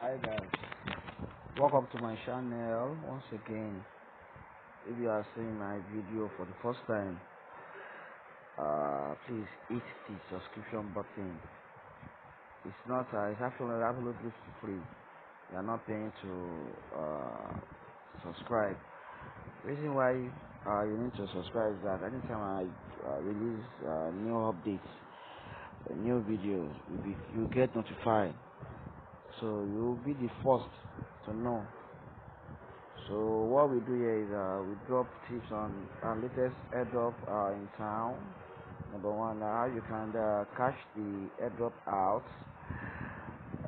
Hi guys, welcome to my channel once again. If you are seeing my video for the first time, please hit the subscription button. It's actually absolutely free. You are not paying to subscribe. Reason why you need to subscribe is that anytime I release new updates, new videos, you get notified, so you will be the first to know. So what we do here is we drop tips on our latest airdrop in town. Number one, how you can cash the airdrop out,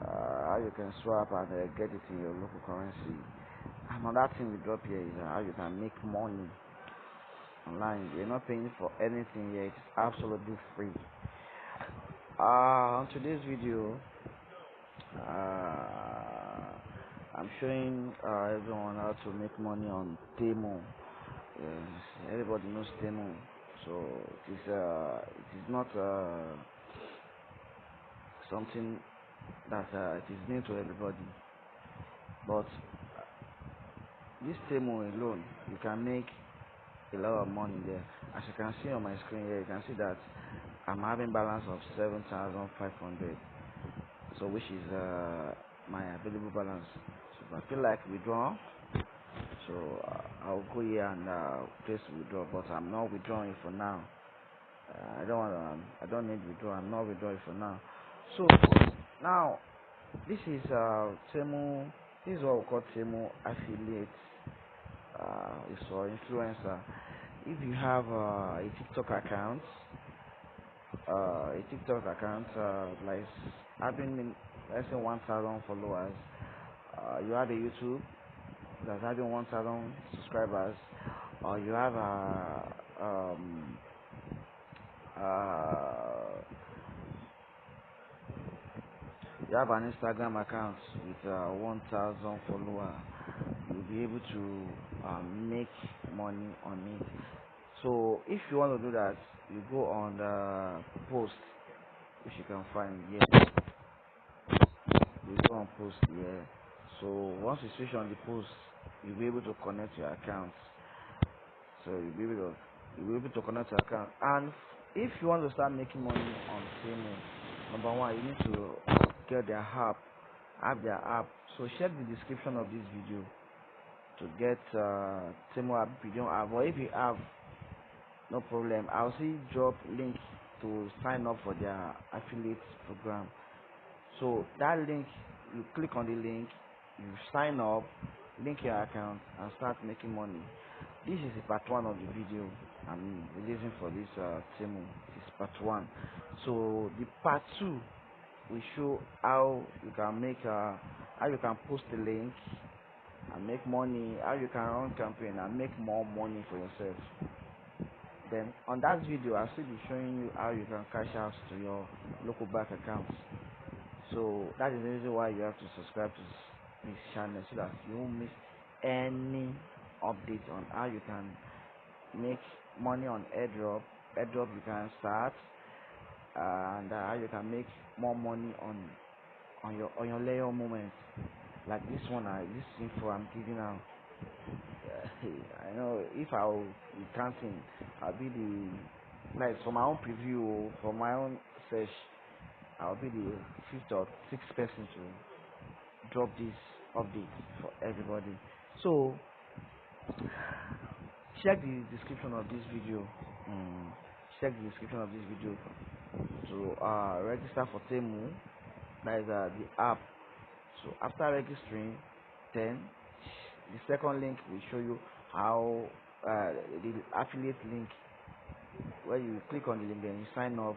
how you can swap and get it in your local currency. Another thing we drop here is how you can make money online. You're not paying for anything here. It's absolutely free. On today's video, I'm showing everyone how to make money on Temu. Yes, everybody knows Temu, so it is not something that it is new to everybody. But this Temu alone, you can make a lot of money there. As you can see on my screen here, you can see that I'm having balance of 7,500. So which is my available balance. So if I feel like withdraw, so I'll go here and place withdraw, but I'm not withdrawing for now. I don't need withdraw. I'm not withdrawing for now. So now this is Temu. This is what we call Temu affiliate. It's for influencer. If you have a TikTok account, like having, let's say, 1,000 followers, you have a YouTube that's having 1,000 subscribers, or you have you have an Instagram account with 1,000 followers, you'll be able to make money on it. So if you want to do that, you go on the post, which you can find here. You go on post here. So once you switch on the post, you'll be able to connect your account. So you'll be able to connect your account. And if you want to start making money on Temu, number one, you need to get their app. Have their app. So check the description of this video to get Temu app if you don't have, or if you have, no problem. I'll see drop link to sign up for their affiliate program. So that link, you click on the link, you sign up, link your account, and start making money. This is the part one of the video I'm releasing for this Temu. This is part one. So the part two will show how you can make how you can post the link and make money, how you can run campaign and make more money for yourself. Then on that video, I'll still be showing you how you can cash out to your local bank accounts. So that is the reason why you have to subscribe to this channel, so that you won't miss any update on how you can make money on airdrop you can start, and how you can make more money on your layer moment, like this one. This info I'm giving out. I know if I'll be counting, I'll be like, for my own preview, for my own search, I'll be the fifth or sixth person to drop this update for everybody. So check the description of this video. Check the description of this video to register for Temu. That is the app. So after registering, then the second link will show you how the affiliate link, where you click on the link, then you sign up,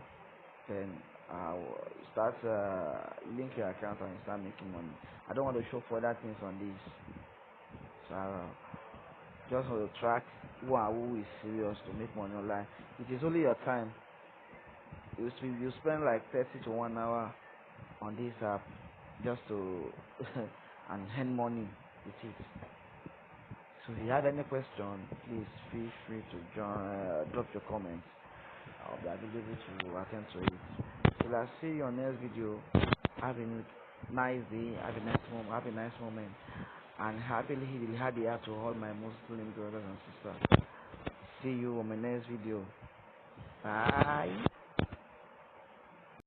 then you start link your account and you start making money. I don't want to show further things on this, so just want to track who is serious to make money online. It is only your time. You spend like 30 to 1 hour on this app just to and earn money with it. So if you have any question, please feel free to drop your comments. I'll be available to attend to it. So I'll see you on next video. Have a nice day, have a nice moment, and happily had the heart to all my Muslim brothers and sisters. See you on my next video. Bye.